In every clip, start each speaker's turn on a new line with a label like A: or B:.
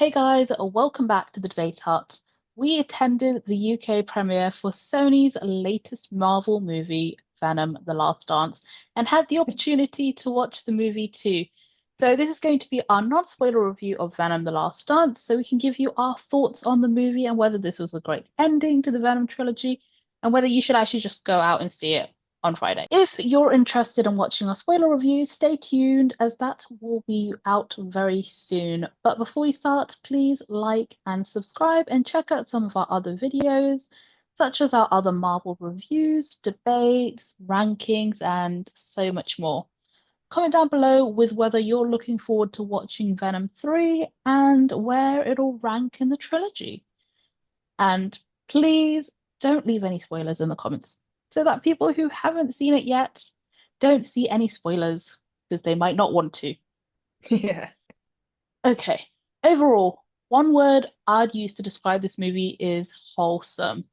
A: Hey guys, welcome back to the Debate Hut. We attended the UK premiere for Sony's latest Marvel movie, Venom: The Last Dance, and had the opportunity to watch the movie too. So this is going to be our non-spoiler review of Venom: The Last Dance, so we can give you our thoughts on the movie and whether this was a great ending to the Venom trilogy, and whether you should actually just go out and see it on Friday. If you're interested in watching our spoiler review, stay tuned as that will be out very soon. But before we start, please like and subscribe and check out some of our other videos, such as our other Marvel reviews, debates, rankings, and so much more. Comment down below with whether you're looking forward to watching Venom 3 and where it'll rank in the trilogy. And please don't leave any spoilers in the comments so that people who haven't seen it yet don't see any spoilers because they might not want to.
B: Yeah.
A: Okay, overall, one word I'd use to describe this movie is wholesome.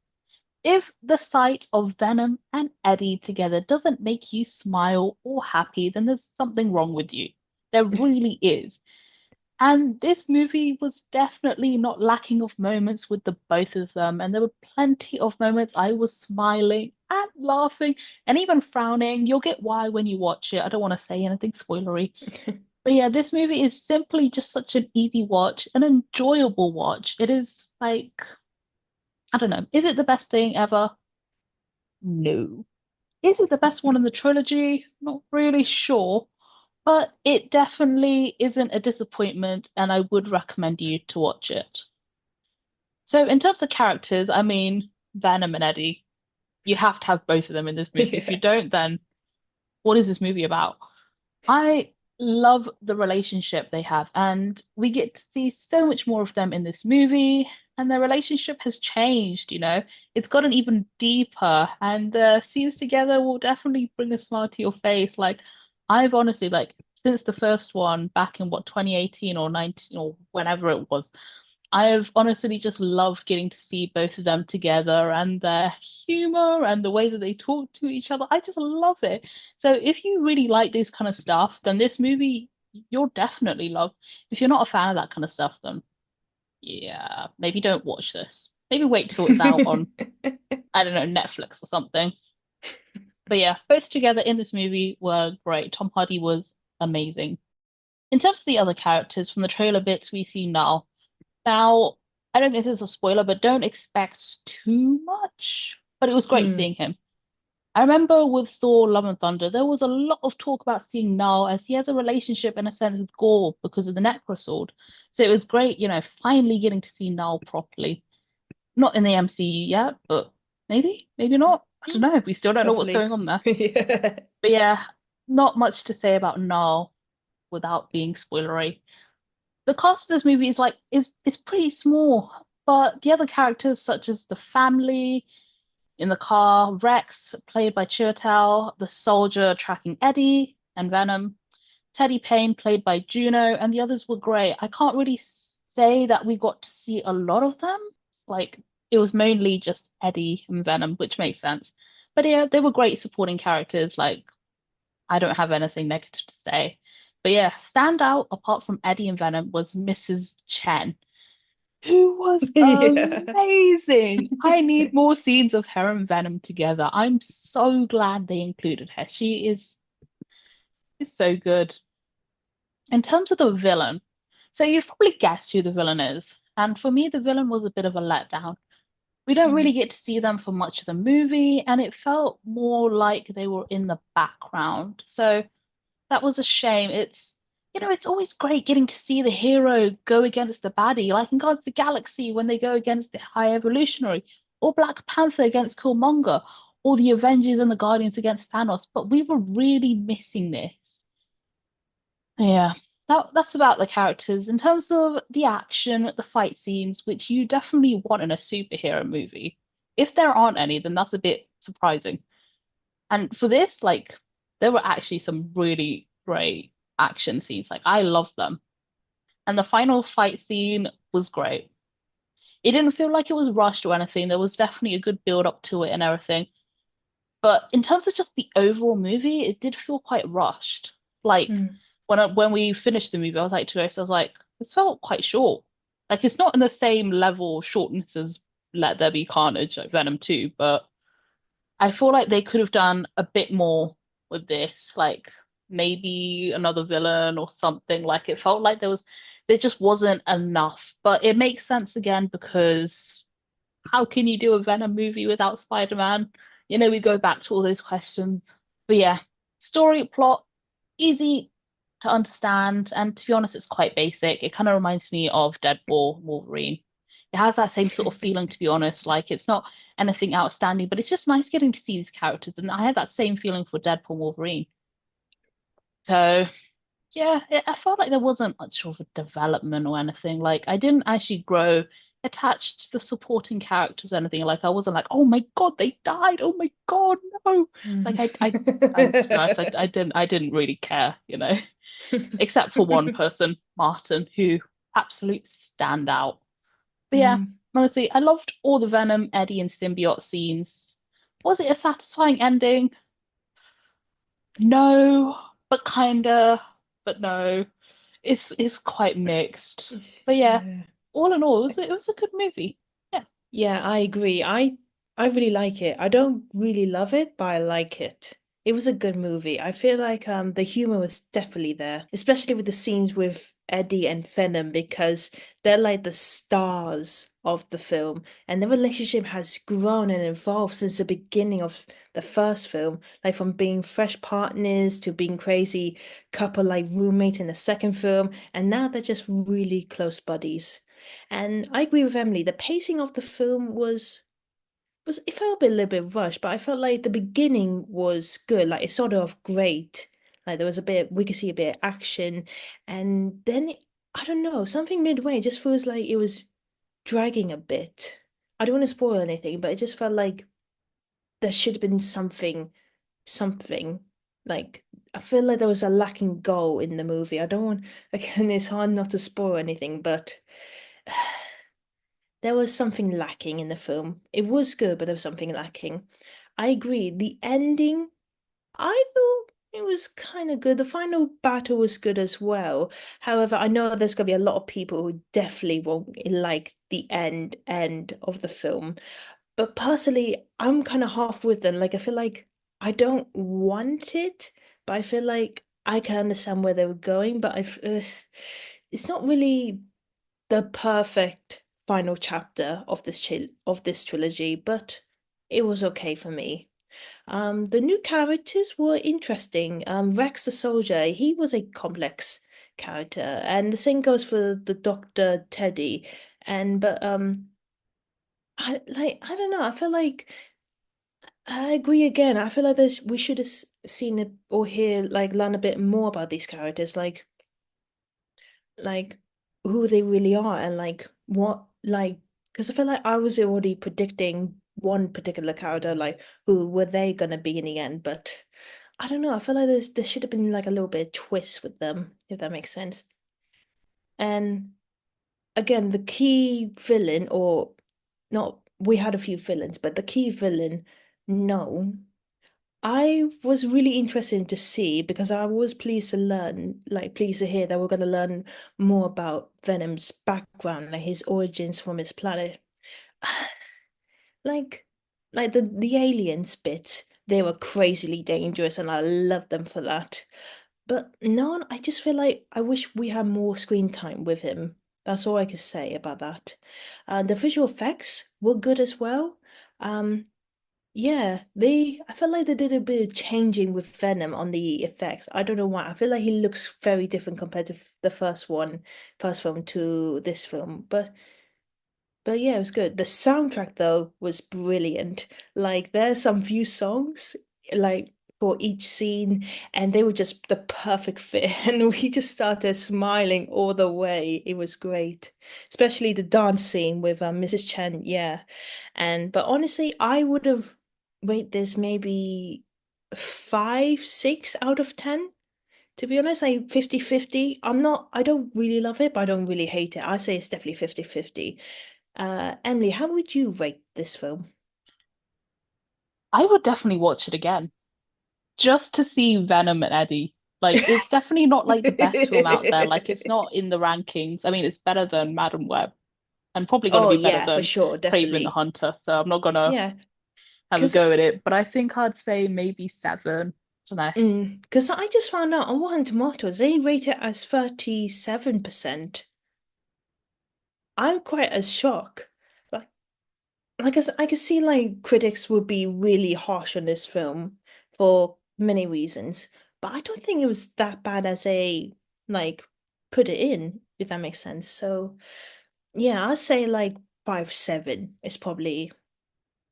A: If the sight of Venom and Eddie together doesn't make you smile or happy, then there's something wrong with you. There really is. And this movie was definitely not lacking of moments with the both of them. And there were plenty of moments I was smiling and laughing and even frowning. You'll get why when you watch it. I don't want to say anything spoilery. But yeah, this movie is simply just such an easy watch, an enjoyable watch. It is like, I don't know, is it the best thing ever? No. Is it the best one in the trilogy? Not really sure. But it definitely isn't a disappointment, and I would recommend you to watch it. So, in terms of characters, I mean, Venom and Eddie, you have to have both of them in this movie. If you
B: Yeah.
A: don't, then what is this movie about? I love the relationship they have, and we get to see so much more of them in this movie, and their relationship has changed. It's gotten even deeper, and the scenes together will definitely bring a smile to your face. Like, I've honestly, like, since the first one back in what, 2018 or 19 or whenever it was, I've honestly just loved getting to see both of them together and their humor and the way that they talk to each other. I just love it. So if you really like this kind of stuff, then this movie you'll definitely love. If you're not a fan of that kind of stuff, then yeah, maybe don't watch this. Maybe wait till it's out on, I don't know, Netflix or something. But yeah, both together in this movie were great. Tom Hardy was amazing. In terms of the other characters from the trailer bits, we see Knull. Now, I don't think this is a spoiler, but don't expect too much. But it was great
B: Mm.
A: seeing him. I remember with Thor: Love and Thunder, there was a lot of talk about seeing Knull as he has a relationship in a sense with Gore because of the Necrosword. So it was great, finally getting to see Knull properly. Not in the MCU yet, but maybe not. I don't know. We still don't know what's
B: Hopefully.
A: going on there.
B: Yeah.
A: But yeah, not much to say about Knull without being spoilery. The cast of this movie is pretty small, but the other characters such as the family in the car, Rex, played by Chiwetel, the soldier tracking Eddie and Venom, Teddy Payne, played by Juno, and the others were great. I can't really say that we got to see a lot of them. Like it was mainly just Eddie and Venom, which makes sense. But yeah, they were great supporting characters. Like I don't have anything negative to say. But yeah, standout apart from Eddie and Venom was Mrs. Chen, who was
B: Yeah.
A: amazing. I need more scenes of her and Venom together. I'm so glad they included her. She is so good. In terms of the villain, so you've probably guessed who the villain is. And for me, the villain was a bit of a letdown. We don't
B: Mm.
A: really get to see them for much of the movie, and it felt more like they were in the background. So that was a shame. It's always great getting to see the hero go against the baddie, like in Guardians of the Galaxy when they go against the High Evolutionary, or Black Panther against Killmonger, or the Avengers and the Guardians against Thanos. But we were really missing this. Yeah, that's about the characters. In terms of the action, the fight scenes, which you definitely want in a superhero movie. If there aren't any, then that's a bit surprising. And for this, like, there were actually some really great action scenes. Like, I love them. And the final fight scene was great. It didn't feel like it was rushed or anything. There was definitely a good build up to it and everything. But in terms of just the overall movie, it did feel quite rushed. Like
B: Mm.
A: when we finished the movie, I was like to Grace, I was like, this felt quite short. Like it's not in the same level shortness as Let There Be Carnage, like Venom 2, but I feel like they could have done a bit more with this, like maybe another villain or something. Like it felt like there just wasn't enough. But it makes sense again because how can you do a Venom movie without Spider-Man? We go back to all those questions. But yeah, story, plot, easy to understand, and to be honest, it's quite basic. It kind of reminds me of Deadpool, Wolverine. It has that same sort of feeling, to be honest. Like it's not anything outstanding, but it's just nice getting to see these characters, and I had that same feeling for Deadpool, Wolverine. So yeah, I felt like there wasn't much of a development or anything. Like I didn't actually grow attached to the supporting characters or anything. Like I wasn't like, oh my God, they died. Oh my God, no. Like and to be honest, I didn't really care. Except for one person, Martin, who absolute standout. But yeah,
B: Mm.
A: honestly, I loved all the Venom, Eddie, and Symbiote scenes. Was it a satisfying ending? No, but kinda, but no. It's quite mixed. But yeah,
B: Yeah.
A: all in all, it was a good movie. Yeah.
B: Yeah, I agree. I really like it. I don't really love it, but I like it. It was a good movie. I feel like the humor was definitely there, especially with the scenes with Eddie and Venom because they're like the stars of the film, and their relationship has grown and evolved since the beginning of the first film, like from being fresh partners to being crazy couple like roommates in the second film, and now they're just really close buddies. And I agree with Emily. The pacing of the film was it felt a little bit rushed, but I felt like the beginning was good. Like it started off great. Like there was a bit we could see a bit of action, and then I don't know, something midway just feels like it was dragging a bit. I don't want to spoil anything, but it just felt like there should have been something. Like I feel like there was a lacking goal in the movie. I don't want again, it's hard not to spoil anything, but there was something lacking in the film. It was good, but there was something lacking. I agree. The ending, I thought it was kind of good. The final battle was good as well. However, I know there's gonna be a lot of people who definitely won't like the end of the film. But personally, I'm kind of half with them. Like I feel like I don't want it, but I feel like I can understand where they were going. But it's not really the perfect final chapter of this trilogy, but it was okay for me. The new characters were interesting. Rex the soldier, he was a complex character, and the same goes for the Doctor Teddy. And but I don't know. I feel like I agree again. I feel like we should have seen it or hear like learn a bit more about these characters. Like who they really are and like what like because I feel like I was already predicting one particular character like who were they gonna be in the end, but I don't know. I feel like there should have been like a little bit of twist with them, if that makes sense. And again, the key villain or not we had a few villains, but the key villain, no. I was really interested to see because I was pleased to learn, like pleased to hear that we're going to learn more about Venom's background, like his origins from his planet. Like, like the aliens bit, they were crazily dangerous, and I love them for that. But no, I just feel like I wish we had more screen time with him. That's all I could say about that. The visual effects were good as well. Um, yeah, I feel like they did a bit of changing with Venom on the effects. I don't know why. I feel like he looks very different compared to the first film to this film. But yeah, it was good. The soundtrack though was brilliant. Like there's some few songs like for each scene, and they were just the perfect fit. And we just started smiling all the way. It was great, especially the dance scene with Mrs. Chen. Yeah, and but honestly, I would have rate this maybe 5, 6 out of 10. To be honest, I 50-50. I don't really love it, but I don't really hate it. I say it's definitely 50-50. Emily, how would you rate this film?
A: I would definitely watch it again just to see Venom and Eddie. Like it's definitely not like the best film out there. Like it's not in the rankings. I mean, it's better than Madam Web, and probably going to
B: Oh
A: be better
B: yeah, for
A: than
B: sure,
A: Craven the
B: definitely.
A: Hunter. So I'm not gonna
B: Yeah,
A: have a
B: because
A: go at it. But I think I'd say maybe 7. Don't know.
B: because I just found out on Rotten Tomatoes they rate it as 37%. I'm quite as shocked. Like, I can see like critics would be really harsh on this film for many reasons, but I don't think it was that bad as they like put it in, if that makes sense. So yeah, I'd say like 5-7 is probably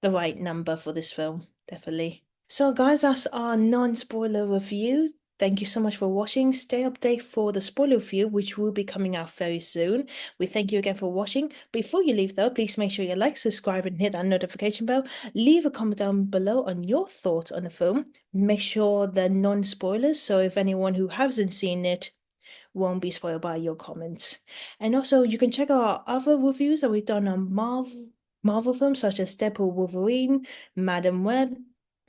B: the right number for this film, definitely. So, guys, that's our non-spoiler review. Thank you so much for watching. Stay updated for the spoiler review, which will be coming out very soon. We thank you again for watching. Before you leave, though, please make sure you like, subscribe, and hit that notification bell. Leave a comment down below on your thoughts on the film. Make sure they're non-spoilers, so if anyone who hasn't seen it won't be spoiled by your comments. And also, you can check out our other reviews that we've done on Marvel films such as Deadpool, Wolverine, Madam Web,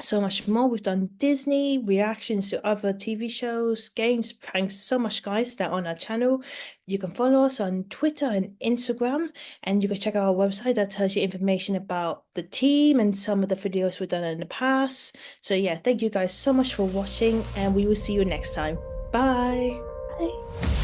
B: so much more. We've done Disney, reactions to other TV shows, games. Thanks so much, guys, that are on our channel. You can follow us on Twitter and Instagram, and you can check out our website that tells you information about the team and some of the videos we've done in the past. So yeah, thank you guys so much for watching, and we will see you next time. Bye!
A: Bye.